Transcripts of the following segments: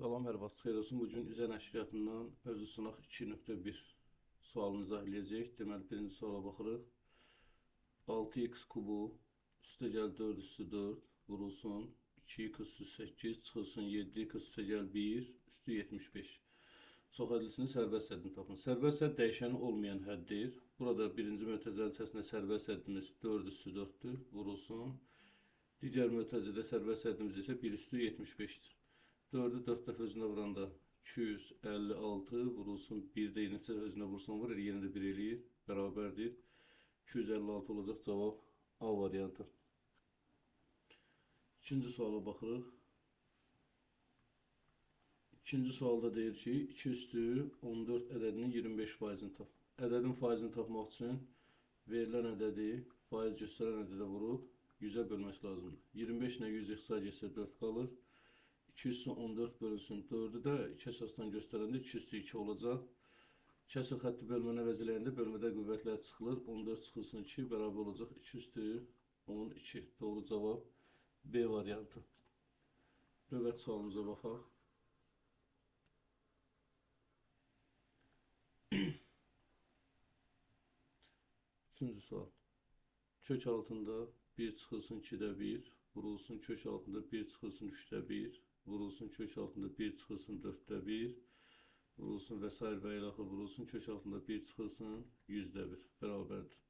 Salam, hər vaxt xeyir olsun. Bugün üzə nəşriyyatından mövzu sınaq 2.1 sualını izah edəcəyik. Deməli, birinci suala baxırıq. 6x kubu üstə gəl 4 üstü 4 vurulsun 2x üstü 8 çıxılsın 7x üstə gəl 1 üstü 75. Çox ədlisinin sərbəst həddini tapın. Sərbəst hədd dəyişəni olmayan həddir. Burada birinci mötəzəli hissəsində sərbəst həddimiz 4 üstü 4'dür. Vurulsun. Digər mötəzədə sərbəst həddimiz isə 1 üstü 75'dir. 4'ü 4 dəfə özünə vuranda 256 vurulsun. 1-də neçə özünə vursan vurur, yenə də 1 eləyir. Bərabərdir. 256 olacaq cavab A variantı. İkinci suala baxırıq. İkinci sualda deyir ki, 2 üstü 14 ədədinin 25%'ni tap. Ədədin faizini tapmaq üçün verilən ədədi faiz göstərən ədədə vurub 100'ə bölmək lazımdır. 25 ilə 100 ixtisar etsə 4 qalır. 2 üstü 14 bölünsün 4'ü də 2 əsasdan göstərəndə 2 üstü 2 olacaq. Kəsir xətti bölməni əvəzləyəndə bölmədə qüvvətlər çıxılır. 14 çıxılsın 2 bərabər olacaq. 2 üstü 12. Doğru cavab B variantı. Növbəti sualımıza baxaq. Üçüncü sual. Kök altında 1 çıxılsın 2'də 1 vurulsun kök altında 1 çıxılsın 3'də 1 vurulsun kök altında 1 çıxılsın 4'də 1 vurulsun və s. və ilaxır vurulsun kök altında 1 çıxılsın 100'də 1 bərabərdir.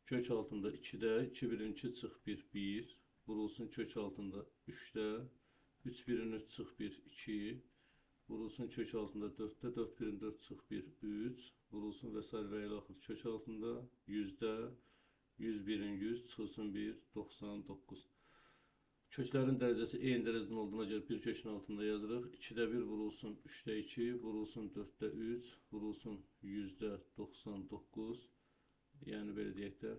Kök altında 2'də 2 birin 2 çıx 1 1 vurulsun kök altında 3'də 3 birin 3 çıx 1 2 vurulsun kök altında 4'də 4 birin 4 çıx 1 3 vurulsun və s. və ilaxır kök altında 100'də 101'in 100 çıxılsın 1 99. Köklərin dərəcəsi eyni dərəcədən olduğuna görə bir kökün altında yazırıq. 2'də 1 vurulsun 3'də 2 vurulsun 4'də 3 vurulsun 100'də 99. Yəni belə deyək də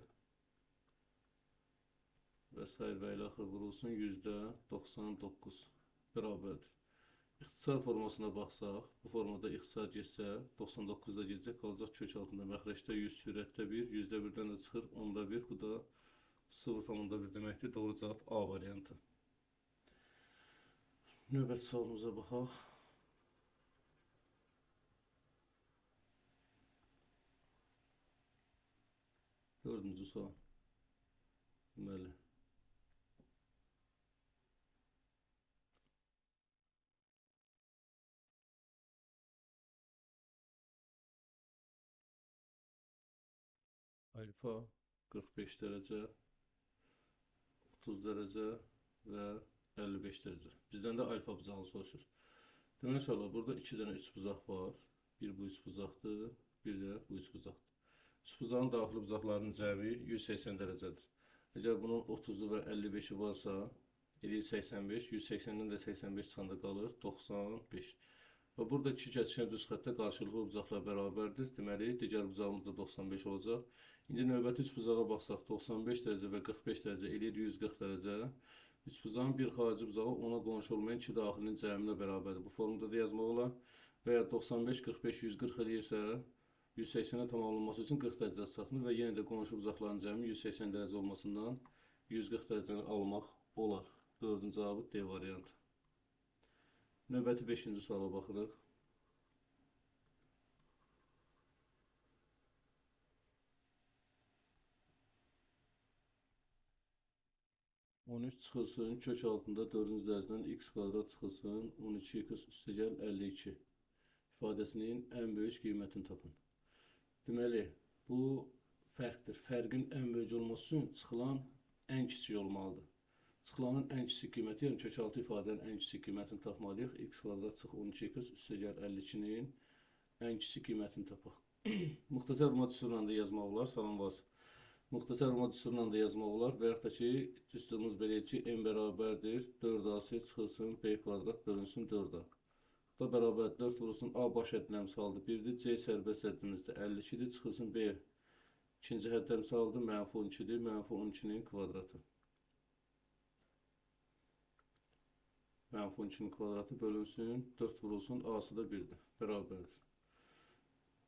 və s. və ilaxır vurulsun 100'də 99 bərabərdir. İxtisar formasına baxsaq, bu formada ixtisar getsə 99'da gedəcək, qalacaq kök altında məxrəcdə 100 sürətdə 1, 100'də 1'dən də çıxır 10'da 1, bu da 0,1 deməkdir. Doğru cavab A variantı. Növbəti sualımıza baxaq. Dördüncü sual. Deməli. Alfa 45 dərəcə, 30 dərəcə və 55 dərəcə. Bizdən də alfa buzağı soruşur. Demək olar, burada 2 dənə üç buzaq var. Bir bu üç buzaqdır, bir də bu üç buzaqdır. Üç buzağın daxili buzaqlarının cəmi 180 dərəcədir. Əgər bunun 30'u və 55'i varsa, eləyir 85, 180'dən də 85 çıxanda qalır 95. Və burada iki kəsişən düz xəttə qarşılıqlı buzaqlar bərabərdir. Deməli, digər buzağımız da 95 olacaq. İndi növbəti üç buzağa baxsaq, 95 dərəcə və 45 dərəcə eləyir 140 dərəcə. Üç buzağın bir xarici buzağı ona qonşu olmayan iki daxilinin cəminə bərabərdir. Bu formada da yazmaq olar. Və ya 95, 45, 140 eləyirsə, 180'ə tamamlanması üçün 40 dərəcə çıxılır və yenə də qonşu buzaqların cəmi 180 dərəcə olmasından 140 dərəcəni almaq olar. Dördüncü cavabı D variantı. Növbəti 5-ci suala baxırıq. On üç çıxılsın, kök altında 4-cü dərəcədən x kvadrat çıxılsın, 12x üstə gəl 52 ifadəsinin ən böyük qiymətini tapın. Deməli, bu fərqdir. Fərqin ən böyük olması üçün çıxılan ən kiçik olmalıdır. Çıxılanın ən kiçik qiyməti, yəni kök altı ifadənin ən kiçik qiymətini tapmalıyıq. X kvadrat çıx 12x üstə gəl 52'nin ən kiçik qiymətini tapaq. Müxtəsər vurma düsturla da yazmaq olar, salam vasif. Müxtəsər vurma düsturla da yazmaq olar və yaxud da ki, düsturumuz belədir ki, n bərabərdir 4ac çıxılsın b kvadrat bölünsün 4a. Bu da bərabər 4 vurulsun a baş həddinin əmsalıdır 1-dir, c sərbəst həddimizdə 52'dir, çıxılsın b ikinci hədd əmsalıdır, mənfi 12'dir, mənfi 12'nin kvadratı. Mənfi 12'nin kvadratı bölünsün, 4 vurulsun, a'sı da 1'dir, bərabərdir.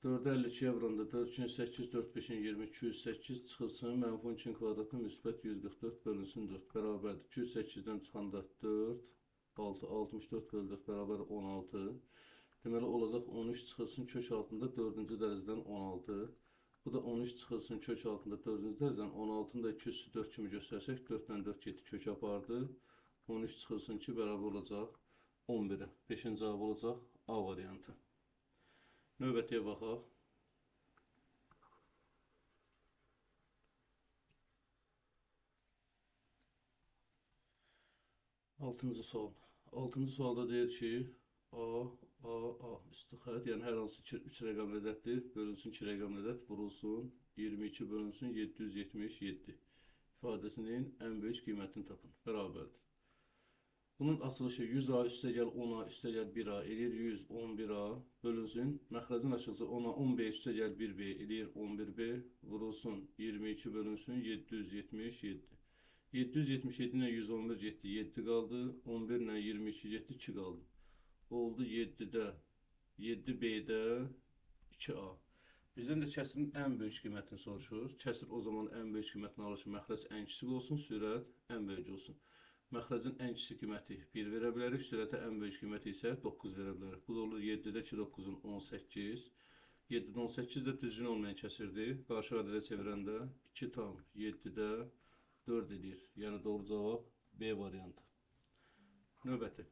4'ü 52'ye vuranda 4 2 8, 4 5 20, 208 çıxılsın, mənfi 12'nin kvadratı müsbət 144 bölünsün 4, bərabərdir. 208'dən çıxanda 4, 6, 64 bölü 4 bərabər 16. Deməli olacaq 13 çıxılsın kök altında 4-cü dərəcədən 16. Bu da 13 çıxılsın kök altında 4-cü dərəcədən 16-nı da 2 üstü 4 kimi göstərsək 4 ilə 4 getdi kök apardı. 13 çıxılsın 2 bərabər olacaq 11'e. 5-ci cavab olacaq A variantı. Növbətiyə baxaq. 6-cı sual. 6-cı sualda deyir ki, A üstü xətt, yəni hər hansı 3 rəqəmli ədəddir, bölünsün 2 rəqəmli ədəd, vurulsun 22 bölünsün 777 ifadəsinin ən böyük qiymətini tapın. Bərabərdir. Bunun açılışı 100A üstəgəl 10A üstəgəl 1A eləyir 111A bölünsün. Məxrəcin açılışı 10A 10B üstəgəl 1B eləyir 11B vurulsun 22 bölünsün 777. 777 ilə 111 getdi, 7 qaldı. 11 ilə 22 getdi, 2 qaldı. Oldu 7-də, 7B-də 2A. Bizdən də kəsirin ən böyük qiymətini soruşur. Kəsir o zaman ən böyük qiymətini alır ki, məxrəc ən kiçik olsun, sürət ən böyük olsun. Məxrəcin ən kiçik qiyməti 1 verə bilərik, sürətə ən böyük qiyməti isə 9 verə bilərik. Bu da olur 7-də 2 9-un 18. 7-də 18 də düzgün olmayan kəsirdir. Qarşı qaydada çevirəndə 2 tam 7-də 4 edir. Yəni doğru cavab B variantı. Növbəti.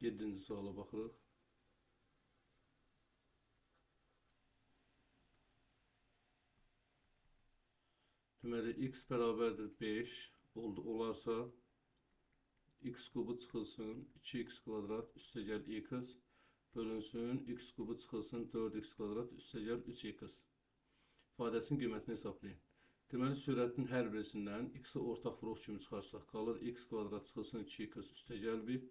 7-ci suala baxırıq. Deməli, x bərabərdir 5 oldu. Olarsa, x kubu çıxılsın 2x kvadrat üstəgəl x bölünsün x kubu çıxılsın 4x kvadrat üstəgəl 3x. İfadəsinin qiymətini hesablayın. Deməli, sürətin hər birisindən x-i ortaq vuruq kimi çıxarsaq, qalır x kvadrat çıxılsın 2x üstəgəl 1.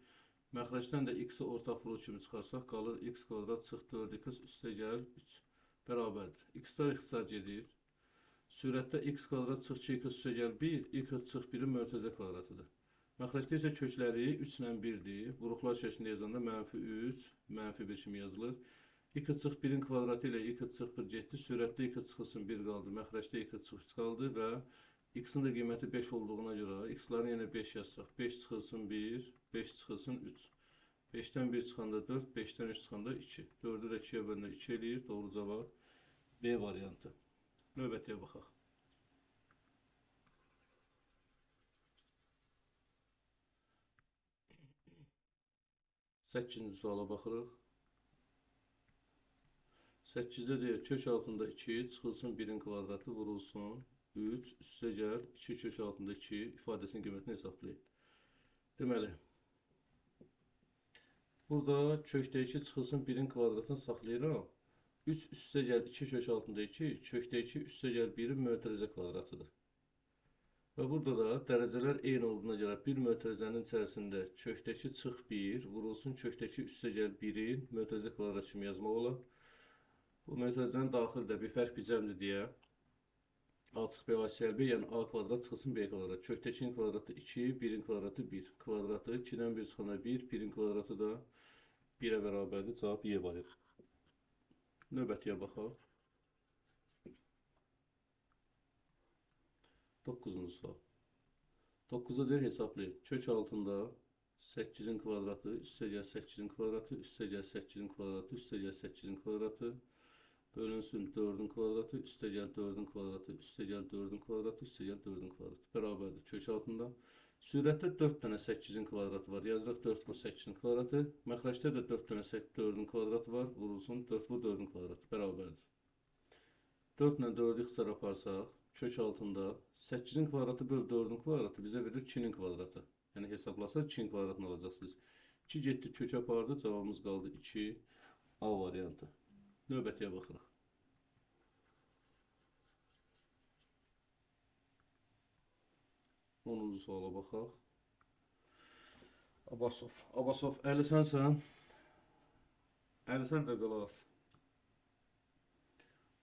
Məxrəcdən də x-i ortaq vuruq kimi çıxarsaq, qalır x kvadrat çıx 4x üstəgəl 3. Bərabərdir. X-lər ixtisar gedir. Sürətdə x kvadrat çıx 2x üstəgəl 1, x çıx 1-in mötərizə kvadratıdır. Məxrəcdə isə kökləri 3 ilə 1-dir. Vuruqlar şəklində yazanda -3, -1 kimi yazılır. x çıx 1-in kvadratı ilə x çıx 1 getdi. Sürətdə x çıxılsın 1 qaldı. Məxrəcdə x çıx 3 qaldı və x-in də qiyməti 5 olduğuna görə x-ların yenə 5 yazsaq. 5 çıxılsın 1, 5 çıxılsın 3. 5-dən 1 çıxanda 4, 5-dən 3 çıxanda 2. 4-ü də 2-yə bölündə 2 eləyir. Doğru cavab B variantı. Növbətiyə baxaq. 8-ci suala baxırıq. 8-də deyir, kök altında 2 çıxılsın 1-in kvadratı vurulsun 3 üstəgəl 2 kök altında 2 ifadəsinin qiymətini hesablayın. Deməli, burada kökdə 2 çıxılsın 1-in kvadratını saxlayıram. 3 üstəgəl 2 kök altında 2 kökdə 2 üstəgəl 1-in mötərizə kvadratıdır. Və burada da dərəcələr eyni olduğuna görə bir mötərizənin içərisində kökdəki çıx 1 vurulsun kökdəki üstəgəl 1-in mötərizə kvadratı kimi yazmaq olar. Bu mötərizənin daxildə bir fərq bicəmdir deyə A çıx B açıq B, yəni A kvadrat çıxılsın B kvadrat. Kökdəkinin kvadratı 2, 1-in kvadratı 1. Kvadratı 2-dən 1 çıxanda 1, 1-in kvadratı da 1-ə bərabərdir. Cavab Y variantı. Növbətiyə baxaq. 9-cu sual. 9-da deyir hesablayın. Kök altında 8-in kvadratı, üstəgəl 8-in kvadratı, üstəgəl 8-in kvadratı, üstəgəl 8-in kvadratı, bölünsün 4-ün kvadratı, üstəgəl 4-ün kvadratı, üstəgəl 4-ün kvadratı, üstəgəl 4-ün kvadratı. Bərabərdir kök altında. Sürətdə 4 dənə 8-in kvadratı var. Yazırıq 4 vur 8-in kvadratı. Məxrəcdə də 4 dənə 4-ün kvadratı var. Vurulsun 4 vur 4-ün kvadratı. Bərabərdir. 4 ilə 4-ü ixtisar aparsaq, kök altında 8-in kvadratı böl 4-ün kvadratı bizə verir 2-nin kvadratı. Yəni hesablasaq 2-nin kvadratını alacaqsınız. 2 getdi kök apardı, cavabımız qaldı 2 A variantı. Növbətiyə baxırıq. Onuncu suala baxaq. Abbasov, Əlisənsən? Əlisən də qulaq as.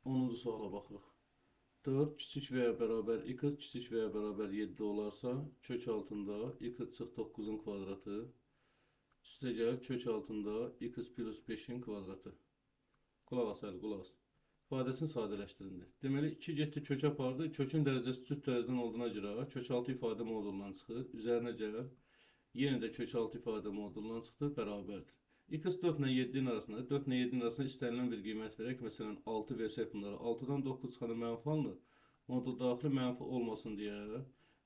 10-cu suala baxırıq. 4 kiçik veya bərabər x kiçik veya bərabər 7 olarsa, kök altında x çıx 9-un kvadratı üstəgəl kök altında x plus 5-in kvadratı. Qulaq as, qulaq as. ifadəsini sadələşdirildi. Deməli 2 getdi kök apardı. Kökün dərəcəsi cüt dərəcədən olduğuna görə kök altı ifadə modulundan çıxır. Üzərinə gəl. Yenə də kök altı ifadə modulundan çıxdı, bərabərdir. X 4 ilə 7-nin arasında, 4 ilə 7-nin arasında istənilən bir qiymət verək. Məsələn, 6 versək bunlara. 6-dan 9 çıxanı mənfi alınır. Modul daxili mənfi olmasın deyə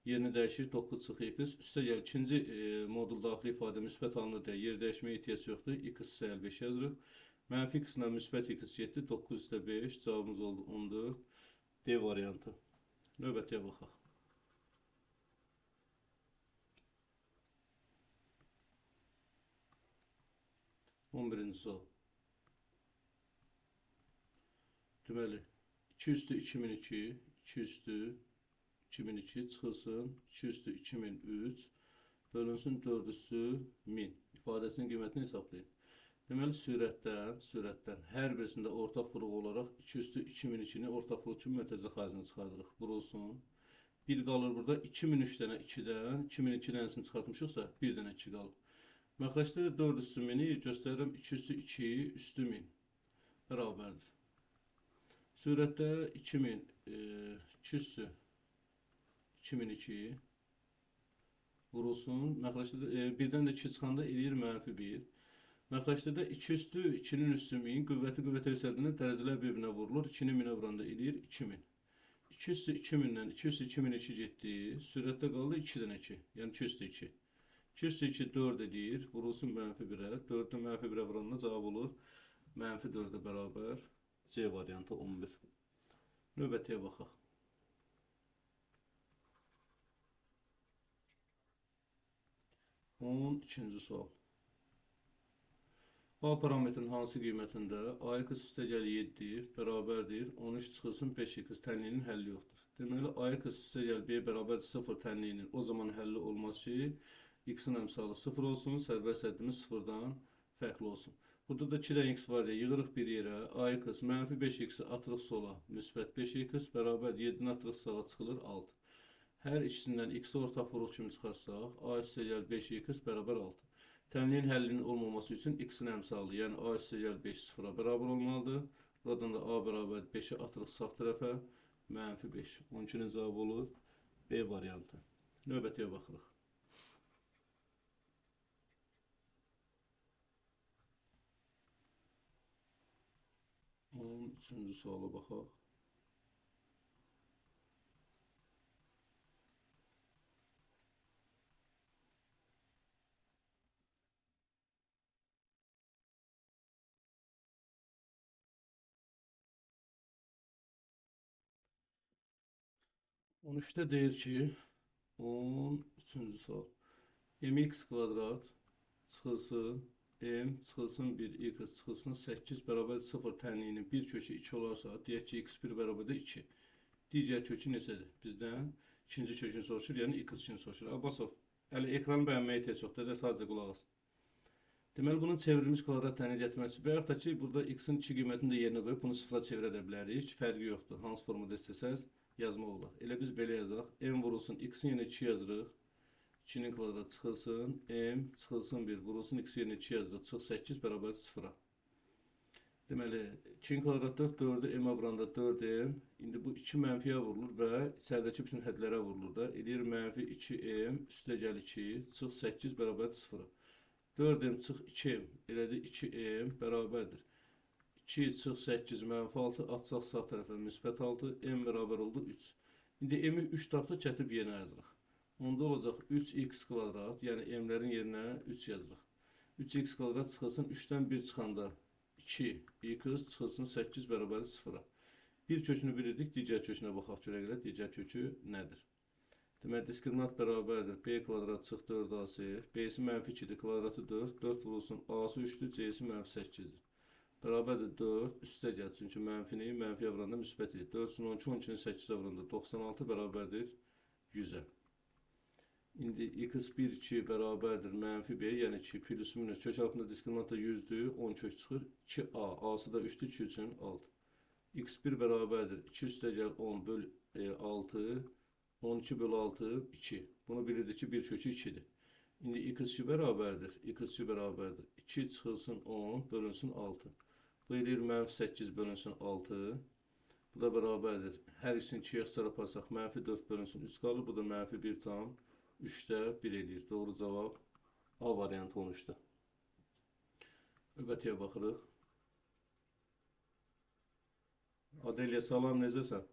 yerini dəyişir, 9 çıx x. Üstə gəl, ikinci modul daxili ifadə müsbət alınır deyə yer dəyişməyə ehtiyac yoxdur. X üstəgəl 5 yazırıq. Mənfi x ilə müsbət x 7, 9 üstə 5, cavabımız oldu 14. D variantı. Növbətiyə baxaq. 11-ci sual. Deməli, 2 üstü 2002, 2 üstü 2002 çıxılsın, 2 üstü 2003 bölünsün 4 üstü 1000 ifadəsinin qiymətini hesablayın. Deməli, sürətdən hər birisində ortaq vuruq olaraq 2 üstü 2002-ni ortaq vuruq kimi mötərizə xaricini çıxardırıq. Vurulsun. 1 qalır burada. 2003 dənə 2-dən, 2002 dənəsini çıxartmışıqsa 1 dənə 2 qalır. Məxrəcdə də 4 üstü 1000-i göstərirəm. 2 üstü 2 üstü 1000 bərabərdir. Sürətdə 2000, 2 üstü 2002 vurulsun. Məxrəcdə də 1-dən də 2 çıxanda eləyir -1. Məxrəcdə də 2 üstü 2-nin üstü 1000 qüvvəti qüvvətə yüksəldiyində dərəcələr bir-birinə vurulur. 2-ni 1000-ə vuranda eləyir 2000. 2 üstü 2000-dən 2 üstü 2002 getdi. Sürətdə qaldı 2 dənə 2. Yəni 2 üstü 2. 2 üstü 2 4 edir. Vurulsun -1-ə. 4-dən -1-ə vuranda cavab olur -4-ə bərabər. C variantı 11. Növbətiyə baxaq. 12-ci sual. A parametrin hansı qiymətində AX üstəgəl 7 bərabərdir 13 çıxılsın 5x tənliyinin həlli yoxdur. Deməli, AX üstəgəl B bərabər 0 tənliyinin o zaman həlli olmaz ki, x-in əmsalı 0 olsun, sərbəst həddimiz 0-dan fərqli olsun. Burada da 2 x var deyə yığırıq bir yerə. AX -5x-i atırıq sola, müsbət 5x bərabər 7-ni atırıq sağa çıxılır 6. Hər ikisindən x ortaq vuruq kimi çıxarsaq, A üstəgəl 5x bərabər 6. Tənliyin həllinin olmaması üçün x-in əmsalı, yəni A üstəgəl 5 0-a bərabər olmalıdır. Buradan da A bərabər 5-i atırıq sağ tərəfə, -5. 12-nin cavabı olur B variantı. Növbətiyə baxırıq. 13-cü suala baxaq. On üçdə deyir ki, 13-cü sual. mx kvadrat çıxılsın, m çıxılsın 1, x çıxılsın 8 bərabər 0 tənliyinin bir kökü 2 olarsa, deyək ki, x1 bərabər 2. Digər kökü neçədir? Bizdən ikinci kökünü soruşur, yəni x2-ni soruşur. Abbasov, hələ ekranı bəyənməyə ehtiyac yoxdur, da sadəcə qulaq as. Deməli, bunun çevrilmiş kvadrat tənliyi gətirməsi və yaxud da ki, burada x-in 2 qiymətini də yerinə qoyub bunu sıfıra çevirə də bilərik. Fərqi yoxdur. Hansı formada istəsəz yazmaq olar. Elə biz belə yazaq. M vurulsun, x-in yerinə 2 yazırıq. 2-nin kvadratı çıxılsın, m çıxılsın 1 vurulsun, x yerinə 2 yazırıq. Çıx 8 bərabər 0-a. Deməli, 2-nin kvadratı 4, 4-ü m-ə vuranda 4m. İndi bu 2 mənfiyə vurulur və içəridəki bütün hədlərə vurulur da. Eləyir -2m üstəgəl 2 çıx 8 bərabər 0-a. 4m çıx 2m elədi 2m bərabərdir. 2 çıx 8 -6 atsaq sağ tərəfə müsbət 6 m bərabər oldu 3. İndi m-i 3 tapdıq, gətirib yenə yazırıq. Onda olacaq 3x kvadrat, yəni m-lərin yerinə 3 yazırıq. 3x kvadrat çıxılsın 3-dən 1 çıxanda 2x çıxılsın 8 bərabər 0-a. Bir kökünü bilirdik, digər kökünə baxaq görək, digər kökü nədir? Deməli, diskriminant bərabərdir. B kvadrat çıx 4ac. B-si -2-dir, kvadratı 4. 4 vurulsun, a-sı 3-dür, c-si -8-dir. Bərabərdir 4, üstə gəl. Çünki mənfini mənfiyə vuranda müsbət edir. 4 üçün 12, 12-ni 8-ə vuranda 96 bərabərdir 100-ə. İndi x1, 2 bərabərdir -b, yəni 2 plus minus. Kök altında diskriminantda 100-dür, 10 kök çıxır. 2a, a-sı da 3-dür, 2 üçün 6. x1 bərabərdir 2 üstə gəl 10 böl 6. 12 bölü 6, 2. Bunu bilirdik ki, bir kökü 2'dir. İndi x2 bərabərdir. x2 bərabərdir. 2 çıxılsın 10, bölünsün 6. Bu eləyir -8 bölünsün 6. Bu da bərabərdir. Hər ikisini 2-yə çarparsaq -4 bölünsün 3 qalır. Bu da -1,3'də 1 eləyir. Doğru cavab A variantı 13'dür. Növbətiyə baxırıq. Adeliya, salam, necəsən?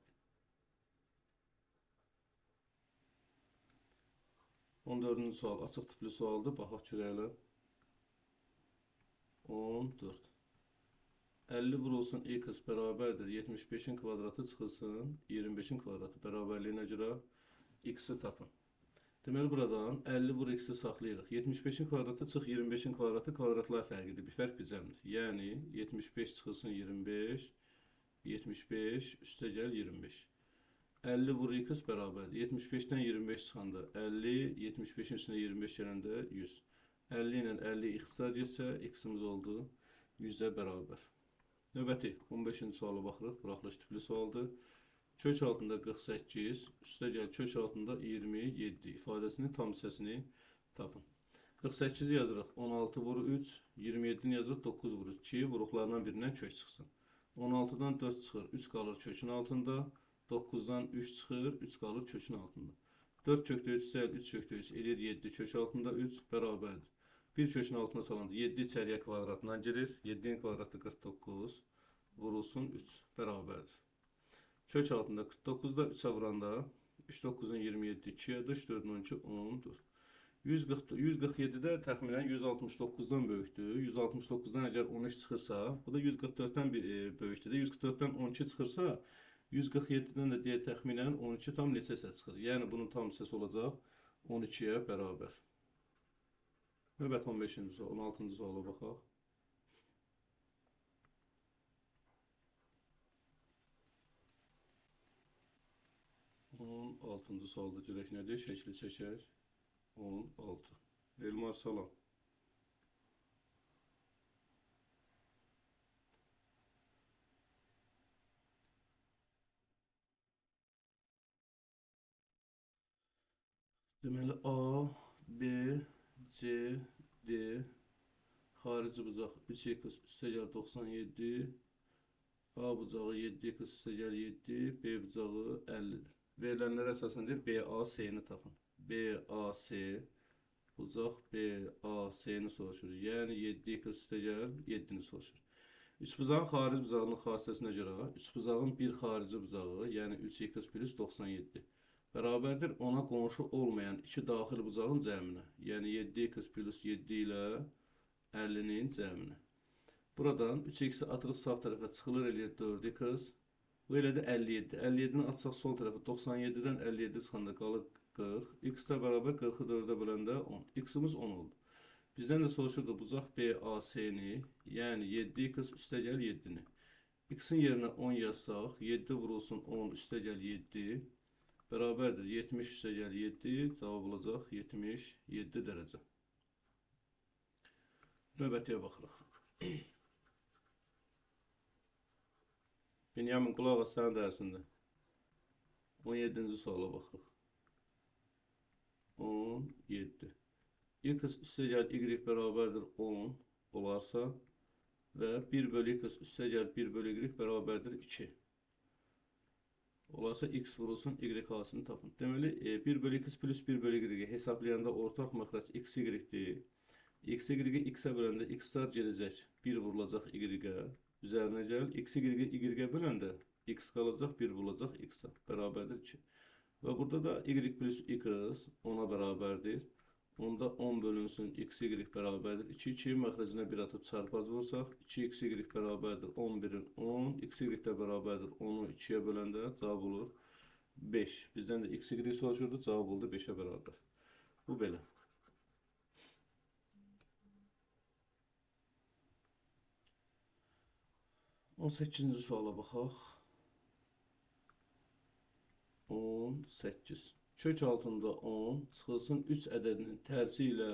14-cü sual açıq tipli sualdır. Baxaq görəylə. 14. 50 vurulsun x bərabərdir 75'in kvadratı çıxılsın 25'in kvadratı bərabərliyinə görə x-i tapın. Deməli buradan 50 vur x-i saxlayırıq. 75'in kvadratı çıx 25'in kvadratı kvadratlar fərqidir. Bir fərq bizəmdir. Yəni 75 çıxılsın 25, 75 üstə gəl 25. 50 vur x bərabərdir. 75'dən 25 çıxanda 50, 75'in üstünə 25 gələndə 100. 50 ilə 50 ixtisar getsə x-imiz oldu 100'ə bərabər. Növbəti 15-ci suala baxırıq. Buraxılış tipli sualdır. Kök altında 48, üstə gəl kök altında 27 ifadəsinin tam hissəsini tapın. 48'i yazırıq. 16 vur 3, 27'ni yazırıq. 9 vur 3. 2 vuruqlarından birindən kök çıxsın. 16'dan 4 çıxır, 3 qalır kökün altında. 9'dan 3 çıxır, 3 qalır kökün altında. 4 kökdə 3 sayıl, 3 kökdə 3 eləyir 7, kök altında 3 bərabərdir. Bir kökün altına salındı. 7 içəriyə kvadratından girir. 7'nin kvadratı 49 vurulsun 3 bərabərdir. Kök altında 49'da 3'ə vuranda 3 9'un 27 2'yə 4'ün 12 10'dur. 147'də təxminən 169'dan böyükdür. 169'dan əgər 13 çıxırsa, bu da 144'dən böyükdür. 144'dən 12 çıxırsa, 147'dən də deyə təxminən 12 tam neçəsə çıxır. Yəni bunun tam hissəsi olacaq 12'yə bərabər. Növbət 15-ci sual, 16-cı suala baxaq. On 6-cı sualda görək nədir? Şəkli çəkək. 16. Elmar, salam. Deməli A, B, C, D xarici bucaq 3x üstə gəl 97, A bucağı 7x üstə gəl 7, B bucağı 50'dir. Verilənlərə əsasən deyir BAC-ni tapın. BAC bucaq BAC-ni soruşur. Yəni 7x üstə gəl 7'ni soruşur. Üçbucağın xarici bucağının xassəsinə görə üçbucağın bir xarici bucağı, yəni 3x plus 97 bərabərdir ona qonşu olmayan iki daxil bucağın cəminə. Yəni 7x plus 7 ilə 50'nin cəminə. Buradan 3x'i atırıq sağ tərəfə çıxılır eləyir 4x. Bu elə də 57. 57'ni atsaq sol tərəfə 97'dən 57 çıxanda qalır 40. X də bərabər 40'ı 4'ə böləndə 10. X-imiz 10 oldu. Bizdən də soruşurdu bucaq BAC-ni, yəni 7x üstə gəl 7'ni. X-in yerinə 10 yazsaq, 7 vurulsun 10 üstə gəl 7 bərabərdir. 70 üstə gəl 7, cavab olacaq 77 dərəcə. Növbətiyə baxırıq. Benyamin, qulaq as sənin dərsində. 17-ci suala baxırıq. 17. X üstə gəl y bərabərdir 10 olarsa və 1 bölü x üstə gəl 1 bölü y bərabərdir 2. Olarsa x vurulsun y xasını tapın. Deməli 1 bölü x plus 1 bölü y hesablayanda ortaq məxrəc x y-dir. X y-i x-ə böləndə x-lar gedəcək. 1 vurulacaq y-ə. Üzərinə gəl. X y-i y-ə böləndə x qalacaq. 1 vurulacaq x-a. Bərabərdir 2. Və burada da y plus x 10'a bərabərdir. Onda 10 bölünsün x y bərabərdir 2. 2 məxrəcinə 1 atıb çarpaz vursaq 2x y bərabərdir 11'in 10. X y də bərabərdir 10'u 2'yə böləndə cavab olur 5. Bizdən də x y soruşurdu, cavab oldu 5'ə bərabər. Bu belə. On 18-ci suala baxaq. 18. Kök altında 10 çıxılsın 3 ədədinin tərsi ilə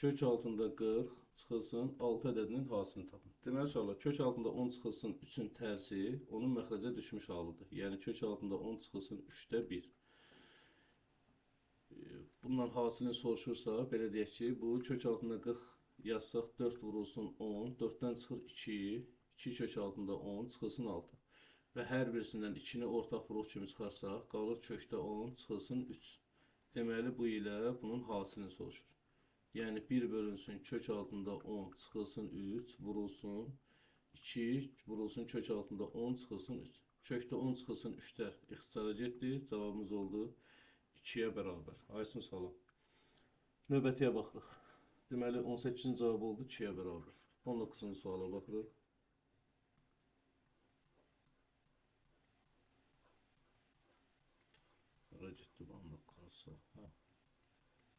kök altında 40 çıxılsın 6 ədədinin hasını tapın. Deməli uşaqlar, kök altında 10 çıxılsın 3'ün tərsi onun məxrəcə düşmüş halıdır. Yəni kök altında 10 çıxılsın 3'də 1. Bundan hasilini soruşursa, belə deyək ki, bu kök altında 40 yazsaq 4 vurulsun 10, 4'dən çıxır 2, 2 kök altında 10 çıxılsın 6. və hər birisindən 2-ni ortaq vuruq kimi çıxarsaq, qalır kökdə 10 çıxılsın 3. Deməli, bu ilə bunun hasilini soruşur. Yəni 1 bölünsün kök altında 10 çıxılsın 3, vurulsun 2, vurulsun kök altında 10 çıxılsın 3. Kökdə 10 çıxılsın 3'lər ixtisara getdi. Cavabımız oldu 2-yə bərabər. Aysun salam. Növbətiyə baxırıq. Deməli, 18-ci cavab oldu 2-yə bərabər. 19-cu suala baxırıq. Hara getdi bu 19-cu sual?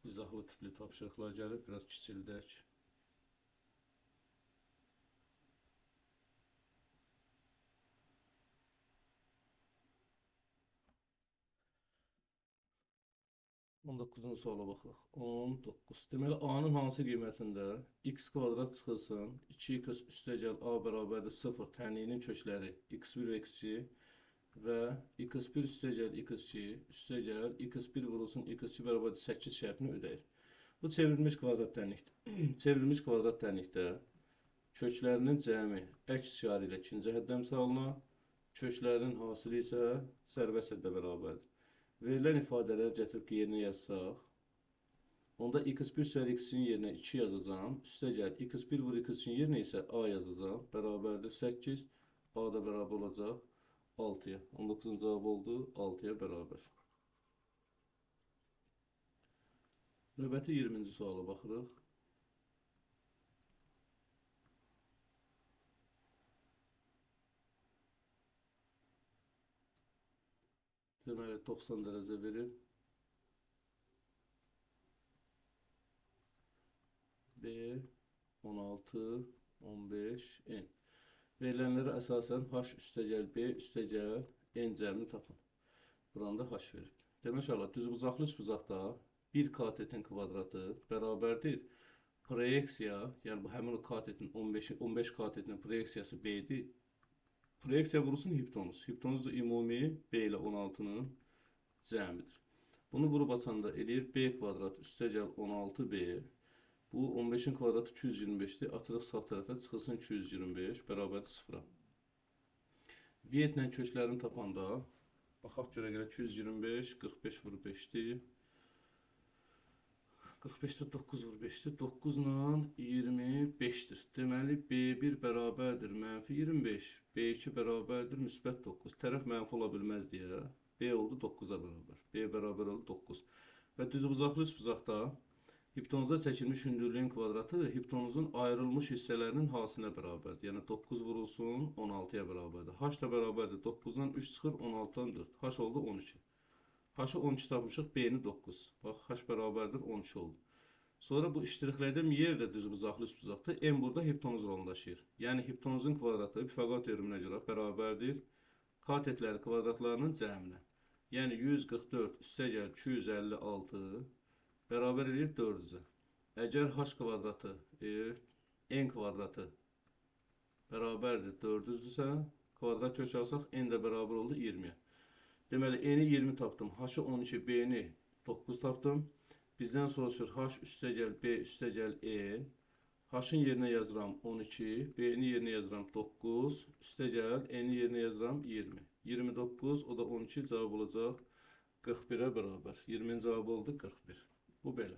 İzahlı tipli tapşırıqlar gəlir, biraz kiçildək. On 9-cu suala baxırıq. 19. Deməli, A-nın hansı qiymətində x kvadrat çıxılsın, 2x üstəgəl A bərabərdir 0 tənliyinin kökləri x1 və x2 və x1 üstəgəl x2 üstəgəl x1 vurulsun x2 bərabərdir 8 şərtini ödəyir. Bu çevrilmiş kvadrat tənlikdir. Çevrilmiş kvadrat tənlikdə köklərinin cəmi əks işarə ilə ikinci həddə misalına, köklərinin hasili isə zərbə səddə bərabərdir. Verilən ifadələri gətirib yerinə yazsaq, onda x1 üstəgəl x2-nin yerinə 2 yazacağım, üstəgəl x1 vur x2-nin yerinə isə A yazacağım, bərabərdir 8, A da bərabər olacaq 6-ya. 19-cu cavab oldu 6-ya bərabər. Növbəti 20-ci suala baxırıq. Deməli, 90 dərəcə verir. B, 16, 15, N. Verilənlərə əsasən H üstəgəl B üstəgəl N cəmini tapın. Buranda H verir. Demək olar, düzbucaqlı üçbucaqda bir katetin kvadratı bərabərdir. Proyeksiya, yəni bu həmin o katetin 15 katetinin proyeksiyası B-dir. Proyeksiya vurulsun hiptonuz. Hiptonuz da ümumi B ilə 16-nın cəmidir. Bunu vurub açanda eləyir B kvadrat üstəgəl 16B. Bu 15-in kvadratı 225-dir. Atırıq sağ tərəfə çıxılsın 225 bərabərdir 0-a. Vietlə köklərini tapanda baxaq görə gələ 225, 45 vur 5-dir. 45'də 9 vur 5'dir. 9 ilə 25'dir. Deməli, B1 bərabərdir mənfi 25. B2 bərabərdir müsbət 9. Tərəf mənfi ola bilməz deyə B oldu 9-a bərabər. B bərabər oldu 9. Və düzbucaqlı üçbucaqda hiptonuzda çəkilmiş hündürlüyün kvadratı hiptonuzun ayrılmış hissələrinin hasilinə bərabərdir. Yəni 9 vurulsun 16-ya bərabərdir. H da bərabərdir. 9-dan 3 çıxır 16-dan 4. H oldu 12. H-ı 12 tapmışıq, B-ni 9. Bax, H bərabərdir 12 oldu. Sonra bu iştiriklərdəm yerdə düzbucaqlı üçbucaqda M burada hiptonuz rolunu daşıyır. Yəni hiptonuzun kvadratı Pifaqor teoreminə görə bərabərdir katetləri kvadratlarının cəminə. Yəni 144 üstəgəl 256 bərabər edir 400-ə. Əgər H kvadratı N kvadratı bərabərdir 400-dürsə, kvadrat kök alsaq N də bərabər oldu 20-yə. Deməli, N-i 20 tapdım, H-ı 12, B-ni 9 tapdım. Bizdən soruşur H üstəgəl B üstəgəl N. H-ın yerinə yazıram 12, B-ni yerinə yazıram 9, üstəgəl N-i yerinə yazıram 20. 29, o da 12, cavab olacaq 41-ə bərabər. 20-in cavabı oldu 41. Bu belə.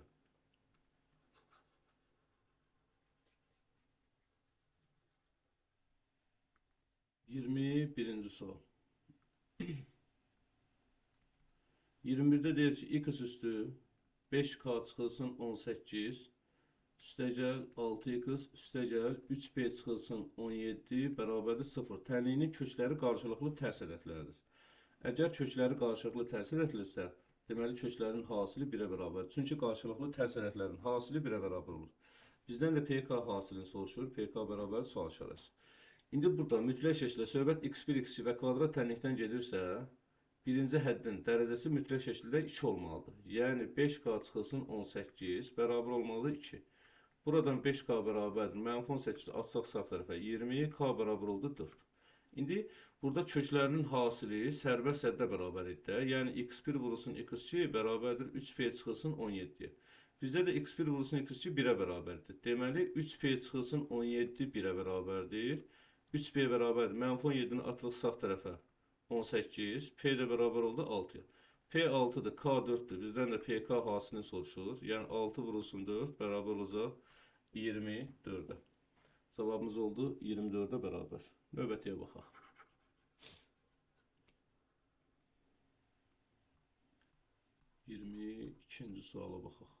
Birinci sual. 21'də deyir ki, x üstü 5k çıxılsın 18, üstəgəl 6x, üstəgəl 3b çıxılsın 17, bərabərdir 0. Tənliyinin kökləri qarşılıqlı tərs ədədlərdir. Əgər kökləri qarşılıqlı tərs ədədlirsə, deməli köklərin hasili 1-ə bərabərdir. Çünki qarşılıqlı tərs ədədlərin hasili 1-ə bərabər olur. Bizdən də PK hasilini soruşur. PK bərabər sual işarəsi. İndi burada mütləq şəkildə söhbət x1, x2 və kvadrat tənlikdən gedirsə, birinci həddin dərəcəsi mütləq şəkildə 2 olmalıdır. Yəni 5k çıxılsın 18 bərabər olmalıdır 2. Buradan 5k bərabərdir. Mənfi 18 atsaq sağ tərəfə 20, k bərabər oldu 4. İndi burada köklərinin hasili sərbəst səddə bərabər edir. Yəni x1 vurulsun x2 bərabərdir 3p çıxılsın 17-yə. Bizdə də x1 vurulsun x2 1-ə bərabərdir. Deməli 3p çıxılsın 17 1-ə bərabərdir. 3p bərabərdir. Mənfi 17-ni atırıq sağ tərəfə. 18. P də bərabər oldu 6-ya. P 6-dır, K 4-dür. Bizdən də PK hasilini soruşulur. Yəni 6 vurulsun 4 bərabər olacaq 24-ə. Cavabımız oldu 24-ə bərabər. Növbətiyə baxaq. 22-ci suala baxaq.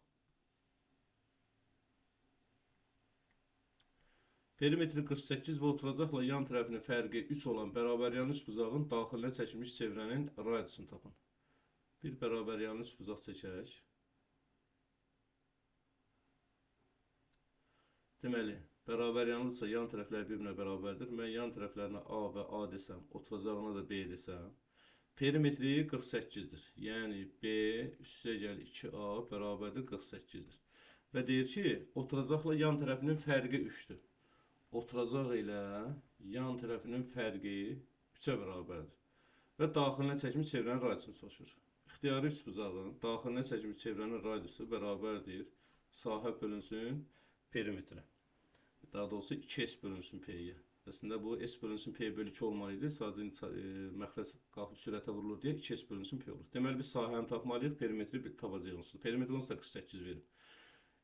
Perimetri 48 və oturacaqla yan tərəfinin fərqi 3 olan bərabər yanlış buzağın daxilinə çəkilmiş çevrənin radiusunu tapın. Bir bərabər yanlış buzaq çəkək. Deməli, bərabər yanlışsa yan tərəflər bir-birinə bərabərdir. Mən yan tərəflərinə A və A desəm, oturacağına da B desəm, perimetri 48-dir. Yəni B üstəgəl 2A bərabərdir 48-dir. Və deyir ki, oturacaqla yan tərəfinin fərqi 3-dür. Oturacaq ilə yan tərəfinin fərqi 3-ə bərabərdir. Və daxilinə çəkilmiş çevrənin radiusunu soruşur. İxtiyari üçbuzağın daxilinə çəkilmiş çevrənin radiusu bərabərdir sahə bölünsün perimetrə. Daha doğrusu 2S bölünsün P-yə. Əslində bu S bölünsün P bölü 2 olmalıydı. Sadəcə məxrəc qalxıb sürətə vurulur deyə 2S bölünsün P olur. Deməli biz sahəni tapmalıyıq, perimetri tapacağıq. Perimetri onsuz da 48 verir.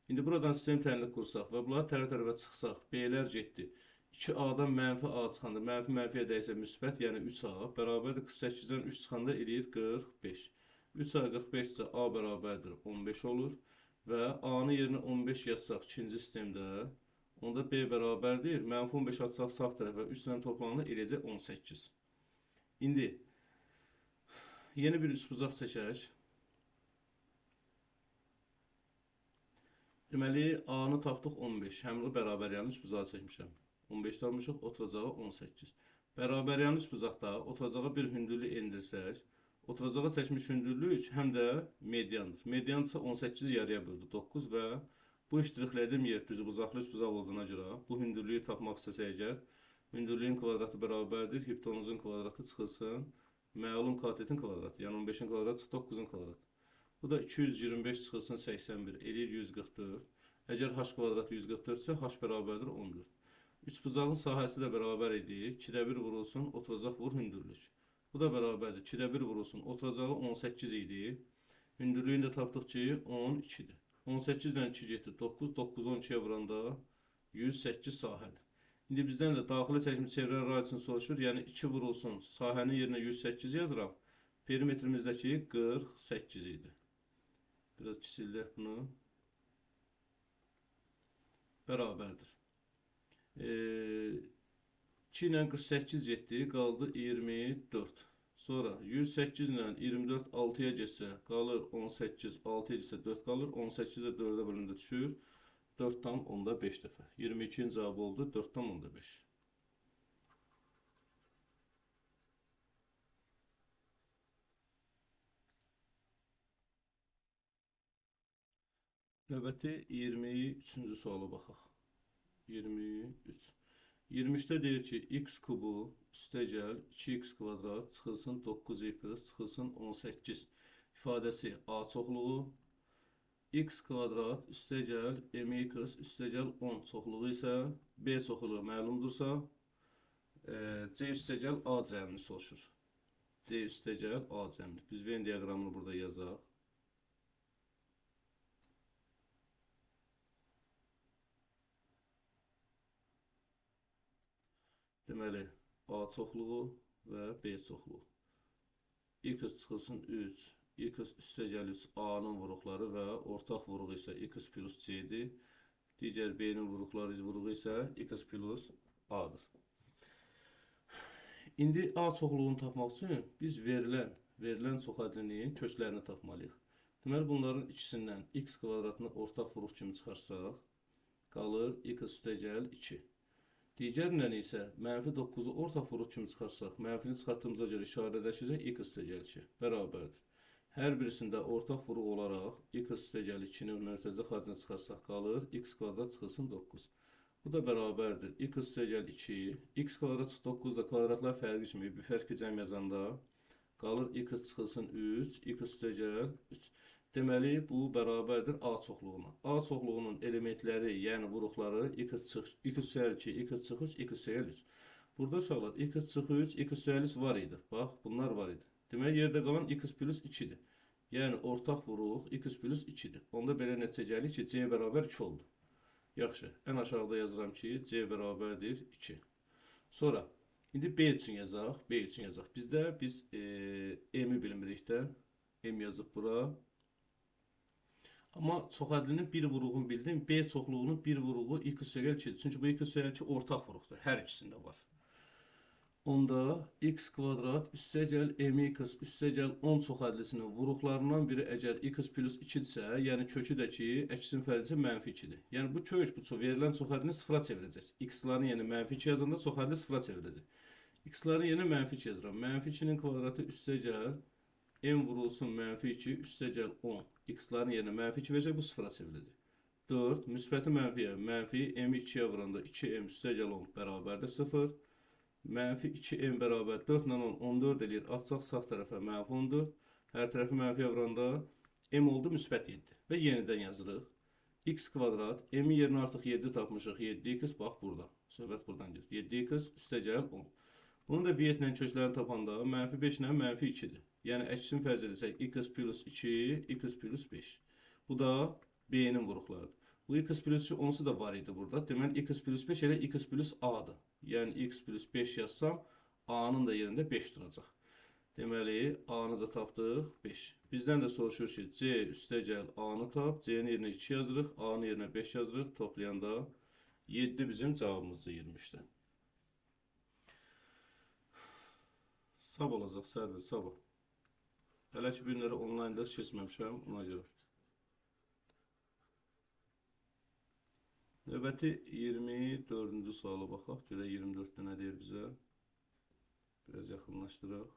İndi buradan sistem təhlil qursaq və bunları tərəf-tərəfə çıxsaq, B-lər getdi. 2A-dan mənfi A çıxanda, mənfiyə dəysə müsbət, yəni 3A bərabərdir 48-dən 3 çıxanda eləyir 45. 3A 45-də A bərabərdir 15 olur və A-nın yerinə 15 yazsaq ikinci sistemdə, onda B bərabərdir, mənfi 15 atsaq sağ tərəfə 3 ilə toplananda eləyəcək 18. İndi yeni bir üçbuzaq çəkək. Deməli, A-nı tapdıq 15. Həmli bərabər yanlış buzağı çəkmişəm. 15 almışıq, oturacağı 18. Bərabər yanlış buzaqda oturacağı bir hündürlük endirsək, oturacağı çəkmiş hündürlük həm də mediandır. Median isə 18 yarıya böldü 9 və bu iştirixlədiyim yer düzbuzaqlı üçbuzaq olduğuna görə bu hündürlüyü tapmaq istəsək əgər, hündürlüyün kvadratı bərabərdir, hipotenuzun kvadratı çıxılsın, məlum katetin kvadratı, yəni 15-in kvadratı çıxı 9-un kvadratı. Bu da 225 çıxılsın 81, eləyir 144. Əgər h kvadratı 144 isə h bərabərdir 14. Üçbuzağın sahəsi də bərabər idi. 2-də 1 vurulsun, oturacaq vur hündürlük. Bu da bərabərdir. 2-də 1 vurulsun, oturacağı 18 idi. Hündürlüyünü də tapdıq ki, 12-dir. 18-dən 2 getdi, 9, 9-u 12-yə vuranda 108 sahədir. İndi bizdən də daxili çəkilmiş çevrənin radiusunu soruşur. Yəni 2 vurulsun, sahənin yerinə 108 yazıram. Perimetrimizdəki 48 idi. Biraz kisildək bunu. Bərabərdir. 2 ilə 48 getdi, qaldı 24. Sonra 108 ilə 24 6-ya getsə, qalır 18, 6 isə 4 qalır, 18 də 4-ə bölündə düşür, 4,5 dəfə. 22-ci cavabı oldu, 4,5. Növbəti 23-cü suala baxaq. 23. 23-də deyir ki, x kubu üstəgəl 2x kvadrat çıxılsın 9x çıxılsın 18 ifadəsi A çoxluğu, x kvadrat üstəgəl mx üstəgəl 10 çoxluğu isə B çoxluğu məlumdursa, C üstəgəl A cəmini soruşur. C üstəgəl A cəmini. Biz Venn diaqramını burada yazaq. Deməli, A çoxluğu və B çoxluğu. X çıxılsın 3, x üstəgəl 3 A-nın vuruqları və ortaq vuruq isə x plus C-dir. Digər B-nin vuruqları isə x plus A-dır. İndi A çoxluğunu tapmaq üçün biz verilən çoxadlinin köklərini tapmalıyıq. Deməli, bunların ikisindən x kvadratını ortaq vuruq kimi çıxarsaq, qalır x üstəgəl 2. Digərindən isə mənfi 9-u ortaq vuruq kimi çıxarsaq, mənfini çıxartdığımıza görə işarədəşəcək x üstəgəl 2 bərabərdir. Hər birisində ortaq vuruq olaraq x üstəgəl 2-ni mərtəzə xaricində çıxarsaq qalır, x kvadrat çıxılsın 9. Bu da bərabərdir. X üstəgəl 2, x kvadrat çıxı 9 da kvadratlar fərqi kimi bir fərqi cəm yazanda qalır x çıxılsın 3, x üstəgəl 3. Deməli, bu bərabərdir A çoxluğuna. A çoxluğunun elementləri, yəni vuruqları x üstəgəl 2, x çıxı 3, x üstəgəl 3. Burada uşaqlar x çıxı 3, x üstəlik var idi. Bax, bunlar var idi. Demək, yerdə qalan x plus 2-dir. Yəni, ortaq vuruq, x plus 2-dir. Onda belə nəticə gəlir ki, c bərabər 2 oldu. Yaxşı, ən aşağıda yazıram ki, c bərabərdir 2. Sonra, indi b üçün yazaq, b üçün yazaq. Biz m-i bilmirik də, m yazıb bura. Amma çoxədlinin bir vuruğunu bildim, b çoxluğunun bir vuruğu x üstəgəl 2-dir. Çünki bu x üstəgəl 2 ortaq vuruqdur, hər ikisində var. Onda x kvadrat üstəgəl mx üstəgəl 10 çoxədlisinin vuruqlarından biri əgər x plus 2-dirsə, yəni kökü də ki, əksin fərzi mənfi 2-dir. Yəni bu kök, bu verilən çoxədlini sıfıra çevirəcək. X-ların yerinə mənfi 2 yazanda çoxədli sıfıra çevirəcək. X-ların yerinə mənfi 2 yazıram. Mənfi 2-nin kvadratı üstəgəl m vurulsun mənfi 2 üstəgəl 10. X-ların yerinə mənfi 2 verəcək, bu sıfıra çevirəcək. 4, müsbəti mənfiyə, mənfi m 2-yə vuranda 2m üstəgəl 10 bərabərdir 0. Mənfi 2m bərabər 4 ilə 10, 14 eləyir. Açsaq sağ tərəfə mənfi 14. Hər tərəfi mənfiyə vuranda m oldu müsbət 7. Və yenidən yazırıq. X kvadrat, m-in yerinə artıq 7 tapmışıq. 7x, bax burada. Söhbət buradan gedir. 7x üstəgəl 10. Bunu da viyyətlə köklərini tapanda mənfi 5 ilə mənfi 2-dir. Yəni, əksin fərz edəcək x plus 2, x plus 5. Bu da b-nin vuruqlarıdır. Bu x plus 2 onsu da var idi burada. Deməli, x plus 5 elə x plus a-dır. Yəni, x plus 5 yazsam, a-nın da yerində 5 duracaq. Deməli, a-nı da tapdıq 5. Bizdən də soruşur ki, c üstəgəl a-nı tap, c-nin yerinə 2 yazırıq, a-nın yerinə 5 yazırıq. Toplayanda 7 bizim cavabımızdır 23-də. Sab olacaq, sərdir, sabah. Hələ ki, bu günləri onlayn-da keçməmişəm, ona görə. Növbəti 24-cü suala baxaq. Görək 24-də nə deyir bizə? Biraz yaxınlaşdıraq.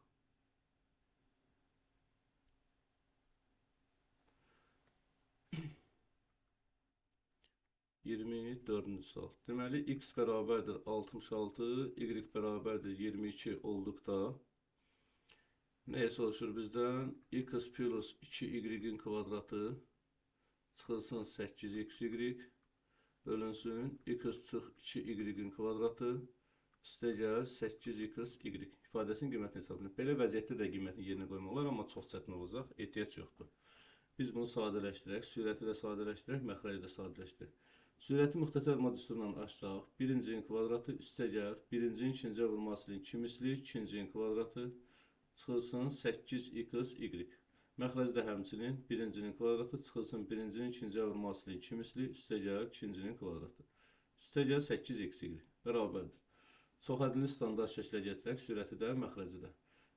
Sual. Deməli, x bərabərdir 66, y bərabərdir 22 olduqda nəyə soruşur bizdən? X plus 2y-in kvadratı çıxılsın 8xy bölünsün x çıx 2y-in kvadratı üstəgəl 8xy ifadəsinin qiymətini hesablayın. Belə vəziyyətdə də qiymətin yerinə qoymaq olar, amma çox çətin olacaq, ehtiyac yoxdur. Biz bunu sadələşdirək, sürəti də sadələşdirək, məxrəci də sadələşdirək. Sürəti müxtəsər mod üsulundan açsaq, birincinin kvadratı üstəgəl, birincinin ikinciyə vurmasının 2 misli, ikincinin kvadratı çıxılsın 8xy. Məxrəci də həmçinin birincinin kvadratı çıxılsın birincinin ikinciyə vurmasının 2 misli, üstəgəl ikincinin kvadratı. Üstəgəl 8xy bərabərdir. Çoxədlini standart şəklə gətirək, sürəti də, məxrəci də.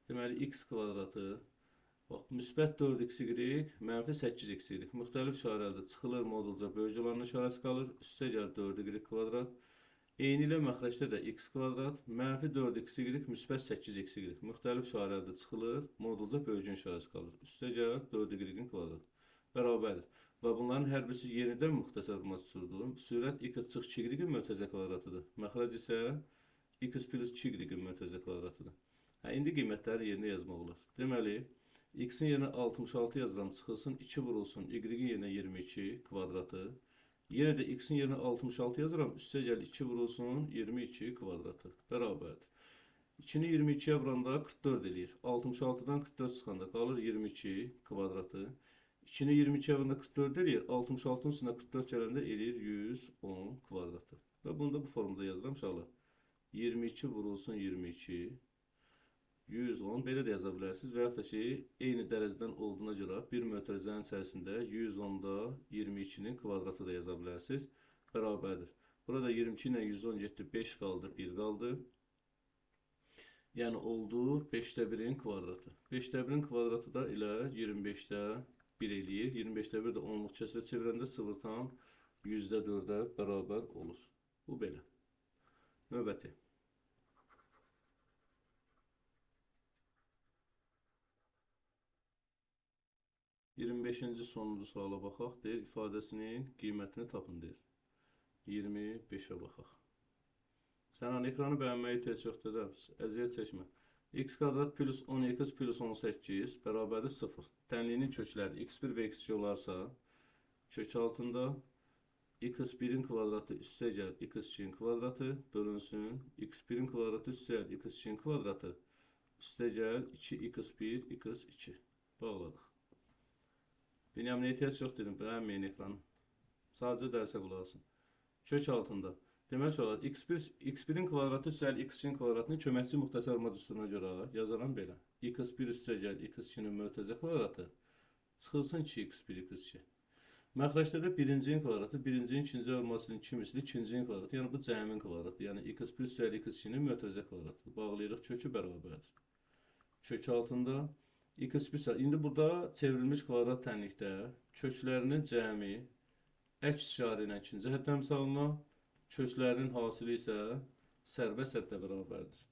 Deməli, x kvadratı, bax, müsbət 4xy, mənfi 8xy. Müxtəlif işarədə çıxılır, modulca böyük olanın işarəsi qalır, üstəgəl 4y kvadrat. Eyni ilə məxrəcdə də x kvadrat, mənfi 4xy, müsbət 8xy. Müxtəlif işarədə çıxılır, modulca böyücün işarəsi qalır. Üstəgəl 4y kvadrat. Bərabərdir. Və bunların hər birisi yenidən müxtəsər mod üsuludur. Sürət x çıx 2y-in mötəzə kvadratıdır. Məxrəc isə x plus 2y-in mötəzə kvadratıdır. İndi qiymətləri yerinə yazmaq olar. Deməli, x-in yerinə 66 yazıram, çıxılsın 2 vurulsun, y-in yerinə 22 kvadratı. Yenə də x-in yerinə 66 yazıram, üstəgəl 2 vurulsun, 22 kvadratı. Bərabərdir. 2-ni 22-yə vuranda 44 eləyir. 66-dan 44 çıxanda qalır 22 kvadratı. 2-ni 22-yə vuranda 44 eləyir. 66-nın üstünə 44 gələndə eləyir 110 kvadratı. Və bunu da bu formada yazıram uşaqlar. 22 vurulsun 22, 110, belə də yaza bilərsiniz. Və yaxud da ki, eyni dərəcədən olduğuna görə bir mötərizənin içərisində 110-da 22-nin kvadratı da yaza bilərsiniz. Bərabərdir. Burada 22 ilə 110 getdi, 5 qaldı, 1 qaldı. Yəni, oldu 5-də 1-in kvadratı. 5-də 1-in kvadratı da elə 25-də 1 eləyir. 25-də 1 də 10-luq kəsirə çevirəndə 0,100-də 4-ə bərabər olur. Bu belə. Növbəti. 25-ci sonuncu suala baxaq. Deyir, ifadəsinin qiymətini tapın, deyir. 25-ə baxaq. Sən ekranı bəyənməyi ehtiyac yoxdur da, əziyyət çəkmə. X kvadrat plus 10x plus 18 bərabərdir 0. Tənliyinin kökləri x1 və x2 olarsa, kök altında x1'in kvadratı üstəgəl x2'in kvadratı bölünsün x1'in kvadratı üstəgəl x2'in kvadratı üstəgəl 2x1 x2. Bağladıq. Benim ehtiyac yox dedim, bəyənməyin ekranı. Sadəcə dərsə qulaq asın. Kök altında. Demək olar x1'in kvadratı üstəgəl x2'in kvadratını köməkçi müxtəsər olma düsturuna görə yazaram belə. x1 üstəgəl x2'nin mötəzə kvadratı çıxılsın 2x1 x2. Məxrəcdə də birincinin kvadratı, birincinin ikinci olmasının 2 misli ikincinin kvadratı. Yəni bu cəmin kvadratı. Yəni x1 üstəgəl x2'nin mötəzə kvadratı. Bağlayırıq, kökü bərabərdir. Kök altında x1. İndi burada çevrilmiş kvadrat tənlikdə köklərinin cəmi əks işarə ilə ikinci həddə misalına, köklərinin hasili isə sərbəst həddə bərabərdir.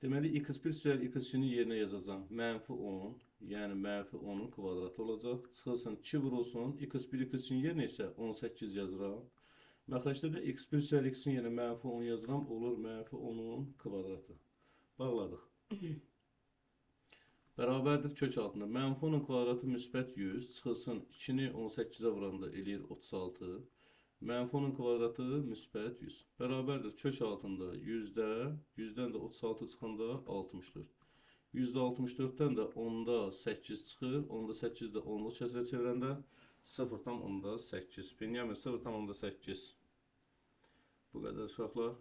Deməli, x1 üstəgəl x2'nin yerinə yazacağım. -10, yəni -10'un kvadratı olacaq. Çıxılsın 2 vurulsun. x1 x2'nin yerinə isə 18 yazıram. Məxrəcdə də x1 üstəgəl x2'nin yerinə -10 yazıram. Olur -10'un kvadratı. Bağladıq. Bərabərdir kök altında. -10'un kvadratı müsbət 100. Çıxılsın 2'ni 18'ə vuranda eləyir 36. -10'un kvadratı müsbət 100. Bərabərdir kök altında 100'dən də 36 çıxanda 64. 164'dən də 10'da 8 çıxır. 10'da 8 də 10'luq kəsrə çevirəndə 0,8. Benyamin 0,8. Bu qədər uşaqlar.